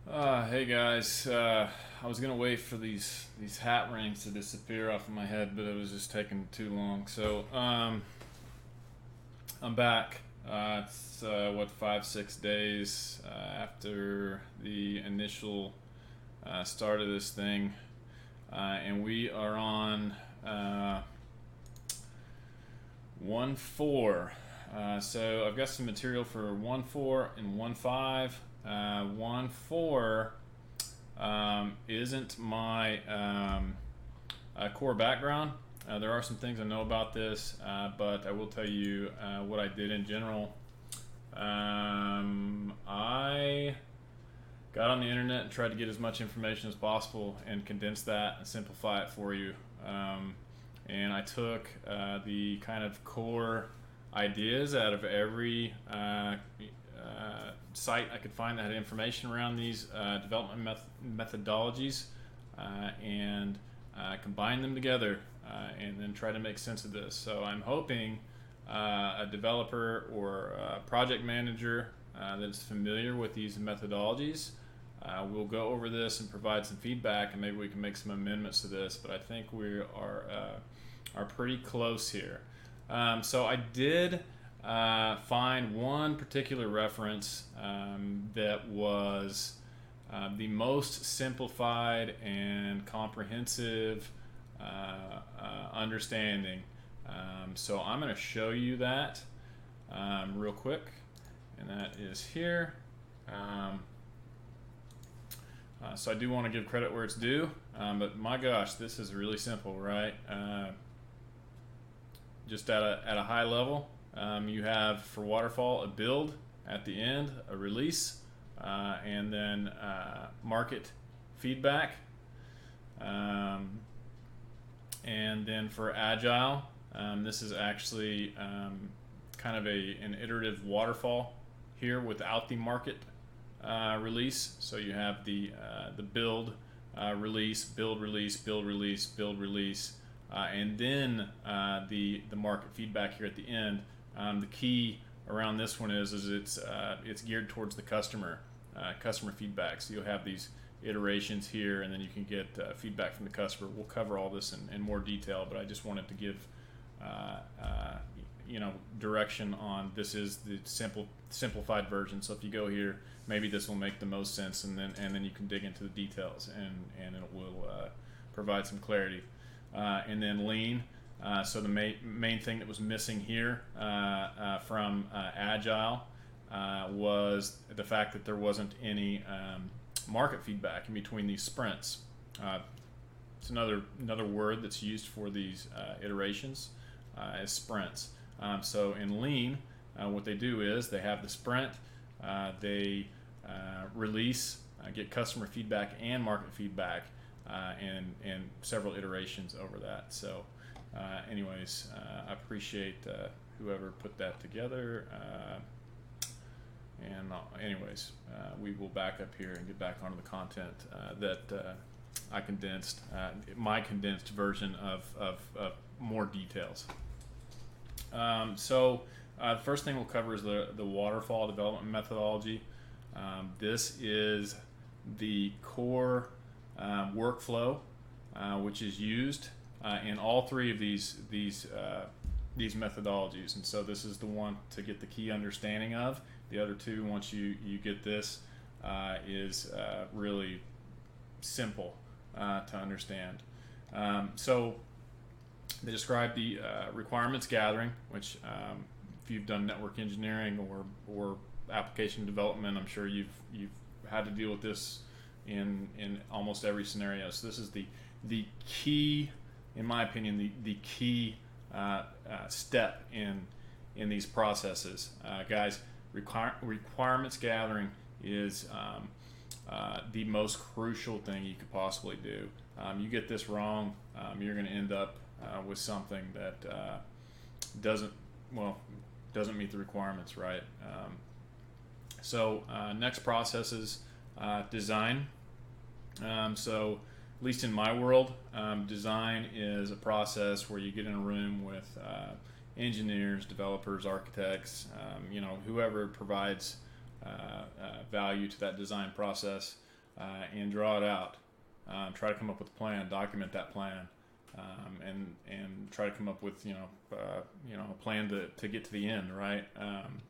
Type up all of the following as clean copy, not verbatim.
Hey guys, I was gonna wait for these hat rings to disappear off of my head, but it was just taking too long. I'm back. It's what 5 6 days after the initial start of this thing, and we are on 1.4. So I've got some material for 1.4 and 1.5. 1.4 isn't my core background. There are some things I know about this, but I will tell you what I did in general. I got on the internet and tried to get as much information as possible and condense that and simplify it for you. And I took the kind of core ideas out of every site I could find that had information around these development methodologies and combine them together and then try to make sense of this. So I'm hoping a developer or a project manager that's familiar with these methodologies will go over this and provide some feedback, and maybe we can make some amendments to this. But I think we are pretty close here. So I did find one particular reference that was the most simplified and comprehensive understanding. So I'm going to show you that real quick, and that is here. So I do want to give credit where it's due, but my gosh, this is really simple, right? Just at a high level, you have for Waterfall a build at the end, a release, and then market feedback. And then for agile, this is actually kind of an iterative waterfall here without the market release. So you have the build, release, build, release, build, release, build, release, and then the market feedback here at the end. The key around this one is it's geared towards the customer feedback. So you'll have these iterations here, and then you can get feedback from the customer. We'll cover all this in more detail, but I just wanted to give direction on this is the simplified version. So if you go here, maybe this will make the most sense, and then you can dig into the details, and it will provide some clarity. And then lean. So the main thing that was missing here from agile was the fact that there wasn't any market feedback in between these sprints. It's another word that's used for these iterations is sprints. So in lean, what they do is they have the sprint, they release, get customer feedback and market feedback, and several iterations over that. So anyways, I appreciate whoever put that together. Anyways, we will back up here and get back onto the content that I condensed, my condensed version of more details. So the first thing we'll cover is the waterfall development methodology. This is the core workflow which is used in all three of these methodologies, and so this is the one to get the key understanding of. The other two, once you get this, is really simple to understand. So they describe the requirements gathering, which if you've done network engineering or application development, I'm sure you've had to deal with this in almost every scenario. So this is the key, in my opinion, the key step in these processes. Guys, requirements gathering is the most crucial thing you could possibly do. You get this wrong, you're going to end up with something that doesn't meet the requirements, right? So next process is design. So at least in my world, design is a process where you get in a room with engineers, developers, architects, whoever provides value to that design process. and draw it out. Try to come up with a plan, document that plan, and try to come up with a plan to get to the end, right? And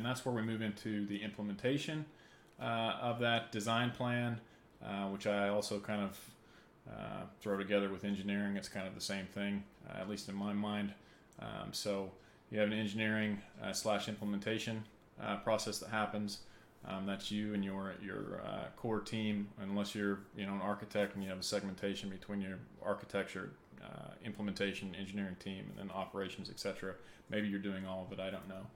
that's where we move into the implementation of that design plan, which I also kind of throw together with engineering. It's kind of the same thing, at least in my mind. So you have an engineering / implementation process that happens. That's you and your core team, unless you're an architect and you have a segmentation between your architecture, implementation, engineering team, and then operations, etc. Maybe you're doing all of it. I don't know.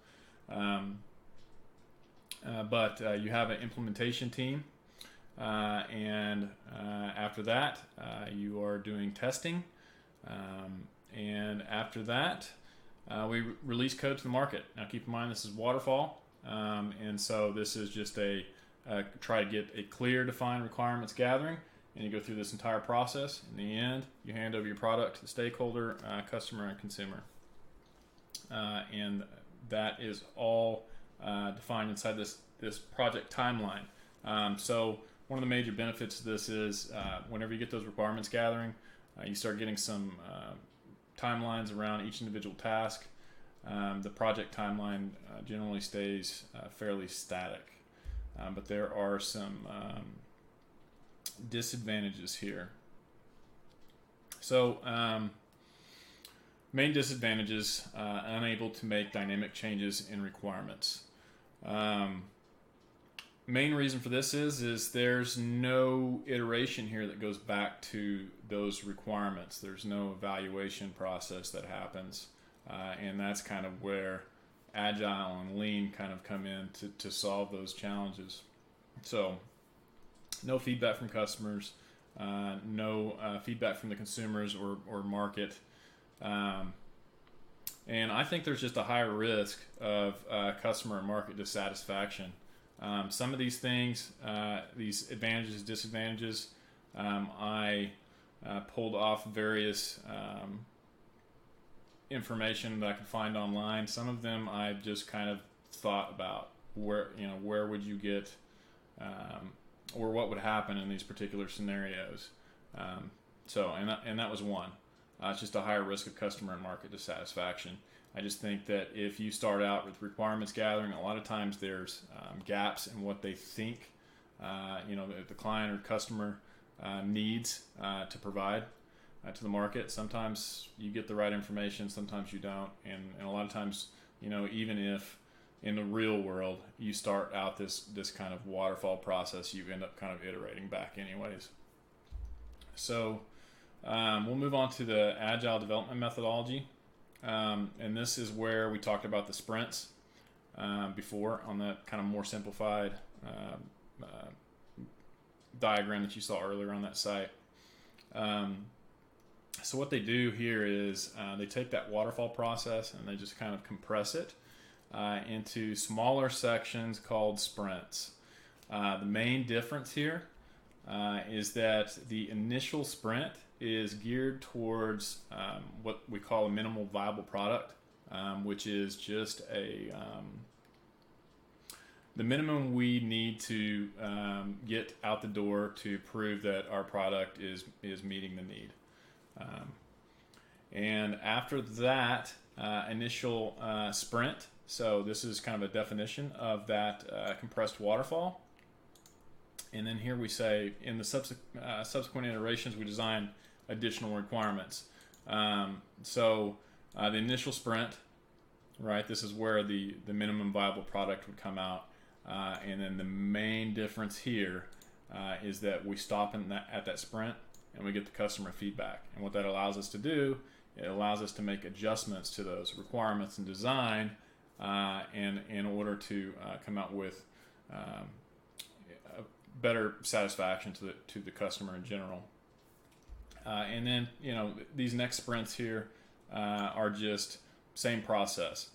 But you have an implementation team, and after that, you are doing testing, and after that, we release code to the market. Now, keep in mind this is Waterfall. And so this is just try to get a clear defined requirements gathering, and you go through this entire process. In the end, you hand over your product to the stakeholder, customer, and consumer. And that is all defined inside this project timeline. So one of the major benefits of this is whenever you get those requirements gathering, you start getting some timelines around each individual task. The project timeline generally stays fairly static, but there are some disadvantages here. So main disadvantages, unable to make dynamic changes in requirements. Main reason for this is there's no iteration here that goes back to those requirements. There's no evaluation process that happens. And that's kind of where agile and lean kind of come in to solve those challenges. So no feedback from customers, no feedback from the consumers or market. And I think there's just a higher risk of customer and market dissatisfaction. Some of these things, these advantages, disadvantages, I pulled off various information that I could find online. Some of them I just kind of thought about where would you get or what would happen in these particular scenarios. And that was one. It's just a higher risk of customer and market dissatisfaction. I just think that if you start out with requirements gathering, a lot of times there's gaps in what they think the client or customer needs to provide to the market. Sometimes you get the right information, sometimes you don't, and a lot of times, even if in the real world you start out this kind of waterfall process, you end up kind of iterating back anyways. So we'll move on to the agile development methodology, and this is where we talked about the sprints before on that kind of more simplified diagram that you saw earlier on that site. So what they do here is they take that waterfall process and they just kind of compress it into smaller sections called sprints. The main difference here is that the initial sprint is geared towards what we call a minimal viable product, which is just the minimum we need to get out the door to prove that our product is meeting the need. And after that initial sprint, so this is kind of a definition of that compressed waterfall. And then here we say in the subsequent iterations we design additional requirements. So the initial sprint, right, this is where the minimum viable product would come out. And then the main difference here is that we stop at that sprint and we get the customer feedback. And what that allows us to do, it allows us to make adjustments to those requirements and design and in order to come out with a better satisfaction to the customer in general. And then these next sprints here are just same process,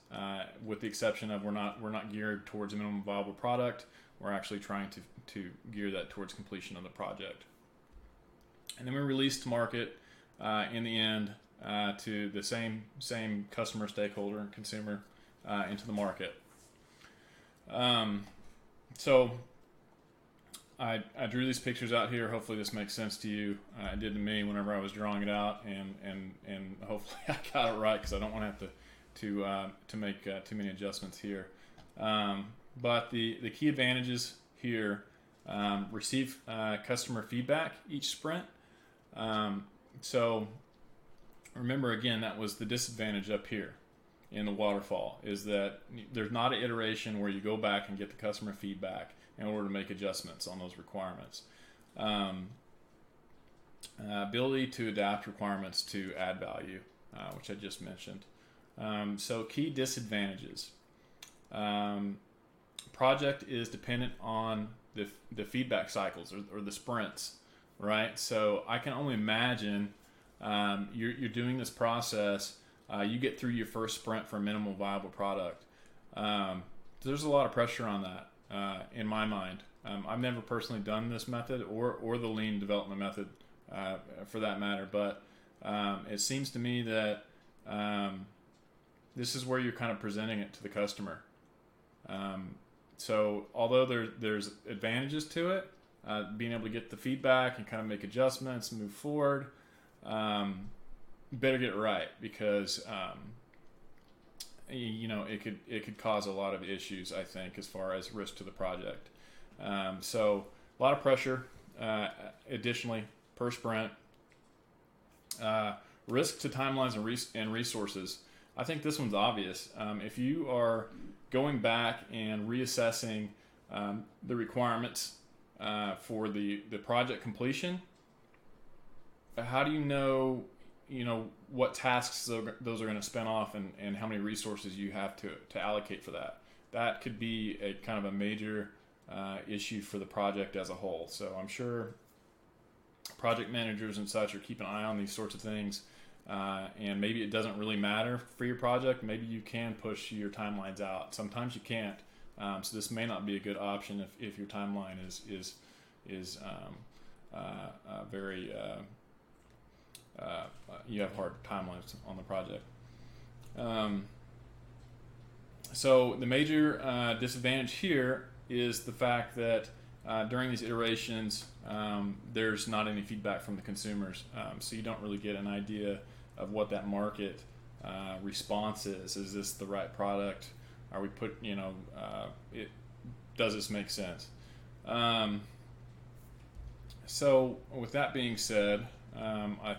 with the exception of we're not geared towards a minimum viable product. We're actually trying to gear that towards completion of the project. And then we release to market in the end to the same customer, stakeholder, and consumer into the market. So I drew these pictures out here. Hopefully this makes sense to you. It did to me whenever I was drawing it out, and hopefully I got it right, because I don't want to have to make too many adjustments here. But the key advantages here: receive customer feedback each sprint. So remember, again, that was the disadvantage up here in the waterfall, is that there's not an iteration where you go back and get the customer feedback in order to make adjustments on those requirements. Ability to adapt requirements to add value, which I just mentioned. So key disadvantages. Project is dependent on the feedback cycles or the sprints, right? So I can only imagine you're doing this process, you get through your first sprint for a minimal viable product. There's a lot of pressure on that in my mind. I've never personally done this method or the lean development method for that matter, but it seems to me that this is where you're kind of presenting it to the customer. So although there's advantages to it, being able to get the feedback and kind of make adjustments and move forward, better get it right, because it could cause a lot of issues, I think, as far as risk to the project. So a lot of pressure. Additionally, per sprint, risk to timelines and resources. I think this one's obvious. If you are going back and reassessing the requirements for the project completion, how do you know what tasks those are going to spin off, and how many resources you have to allocate for that? That could be a kind of a major issue for the project as a whole. So I'm sure project managers and such are keeping an eye on these sorts of things. And maybe it doesn't really matter for your project. Maybe you can push your timelines out. Sometimes you can't. So this may not be a good option if your timeline is very you have hard timelines on the project. So the major disadvantage here is the fact that during these iterations, there's not any feedback from the consumers, so you don't really get an idea of what that market response is. Is this the right product? Are we does this make sense? So with that being said, I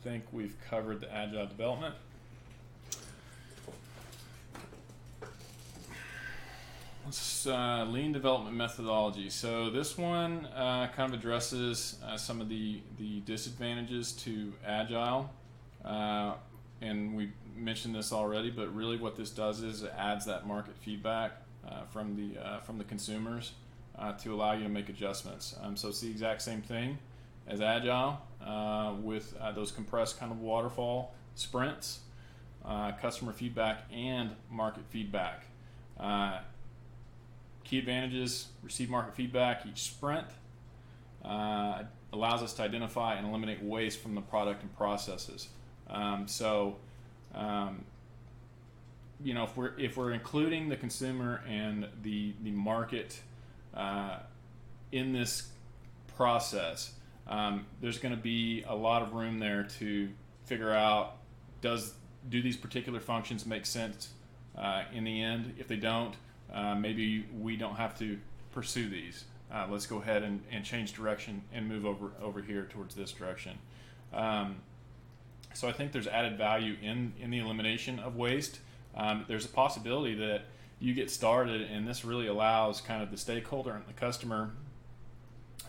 think we've covered the agile development. Let's lean development methodology. So this one kind of addresses some of the disadvantages to agile, and we mentioned this already, but really what this does is it adds that market feedback from the consumers to allow you to make adjustments. So it's the exact same thing as agile with those compressed kind of waterfall sprints, customer feedback and market feedback. Key advantages: receive market feedback each sprint, allows us to identify and eliminate waste from the product and processes. If we're including the consumer and the market in this process, there's going to be a lot of room there to figure out, do these particular functions make sense in the end? If they don't, maybe we don't have to pursue these. Let's go ahead and change direction and move over here towards this direction. So I think there's added value in the elimination of waste. There's a possibility that you get started, and this really allows kind of the stakeholder and the customer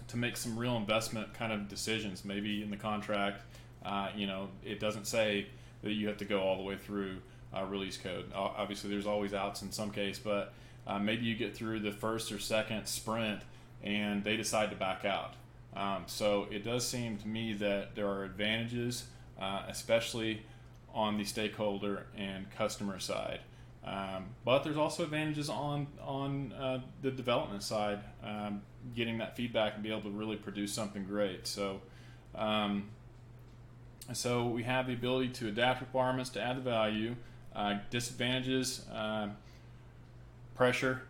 to make some real investment kind of decisions. Maybe in the contract, it doesn't say that you have to go all the way through release code. Obviously, there's always outs in some case, but maybe you get through the first or second sprint and they decide to back out. So it does seem to me that there are advantages, especially on the stakeholder and customer side. But there's also advantages on the development side, getting that feedback and be able to really produce something great. So we have the ability to adapt requirements to add the value. Disadvantages: pressure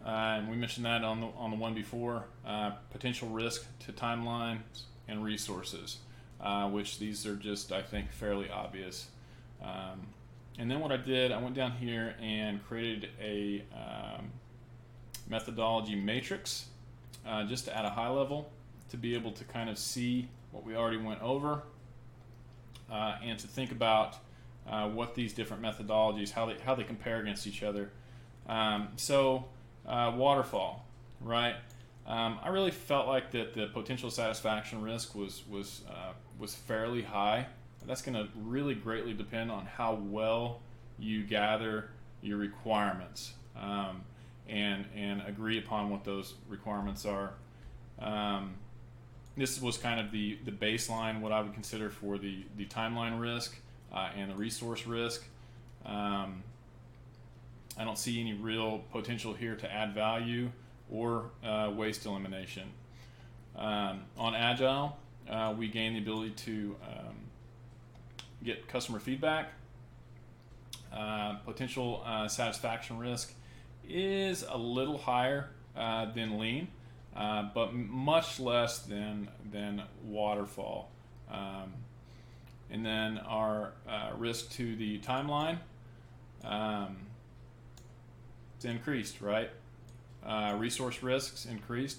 and we mentioned that on the one before, potential risk to timelines and resources, which these are just, I think, fairly obvious. And then what I did, I went down here and created a methodology matrix, just at a high level, to be able to kind of see what we already went over, and to think about what these different methodologies, how they compare against each other. Waterfall, right? I really felt like that the potential satisfaction risk was fairly high. That's going to really greatly depend on how well you gather your requirements, and agree upon what those requirements are. This was kind of the baseline, what I would consider for the timeline risk and the resource risk. I don't see any real potential here to add value or waste elimination. On Agile, we gain the ability to get customer feedback. Potential satisfaction risk is a little higher than Lean, but much less than Waterfall. And then our risk to the timeline, it's increased, right? Resource risks increased.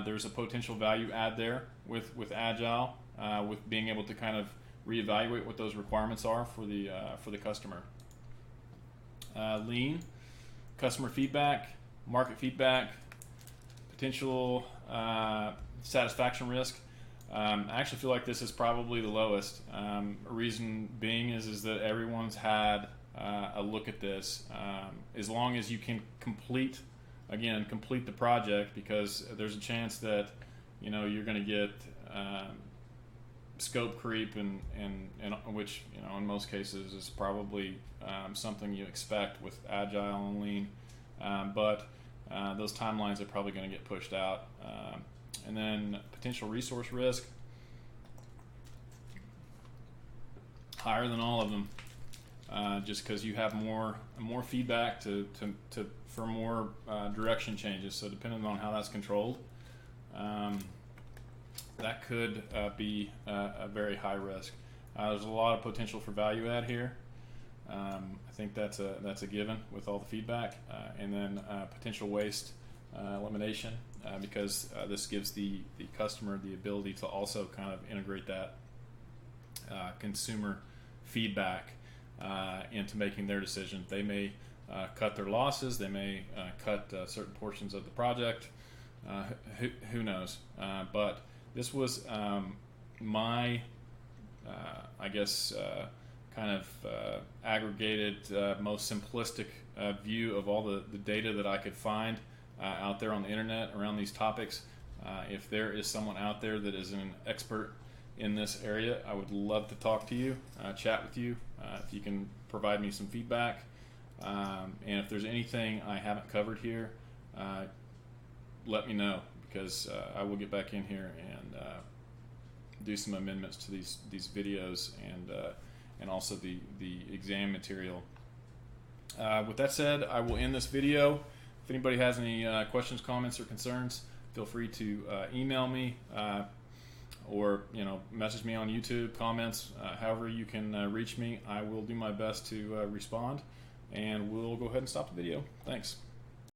There's a potential value add there with Agile, with being able to kind of reevaluate what those requirements are for the customer. Lean, customer feedback, market feedback, potential satisfaction risk. I actually feel like this is probably the lowest. Reason being is that everyone's had a look at this. As long as you can complete the project, because there's a chance that you're going to get scope creep, and which in most cases is probably something you expect with Agile and Lean, but those timelines are probably going to get pushed out. And then potential resource risk, higher than all of them, just because you have more feedback for more direction changes. So depending on how that's controlled, that could be a very high risk. There's a lot of potential for value add here. I think that's a given with all the feedback, and then potential waste elimination, because this gives the customer the ability to also kind of integrate that consumer feedback into making their decision. They may cut their losses, they may cut certain portions of the project, who knows, but this was my I guess kind of aggregated, most simplistic view of all the data that I could find out there on the internet around these topics. If there is someone out there that is an expert in this area, I would love to talk to you, chat with you, if you can provide me some feedback, and if there's anything I haven't covered here, let me know, because I will get back in here and do some amendments to these videos, and also the exam material. With that said, I will end this video. If anybody has any questions, comments, or concerns, feel free to email me, or message me on YouTube, comments, however you can reach me. I will do my best to respond, and we'll go ahead and stop the video. Thanks.